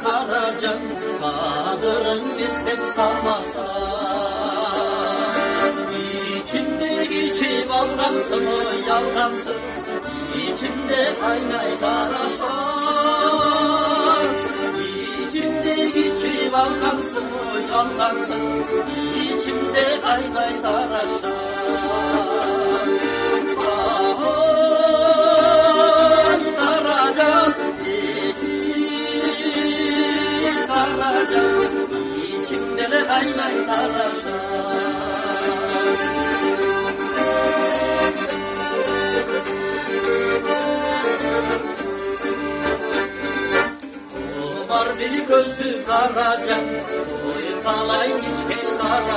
Karacan, Kadırın istek sarmasa. İçimde içi avramsın o yavramsın, İçimde aynay karaşan. İçimde içi avramsın o yavramsın, İçimde aynay karaşan. İçimde de aynay karaşan. Omar bir gözlü Karacan, boyu kalayın içkin karası.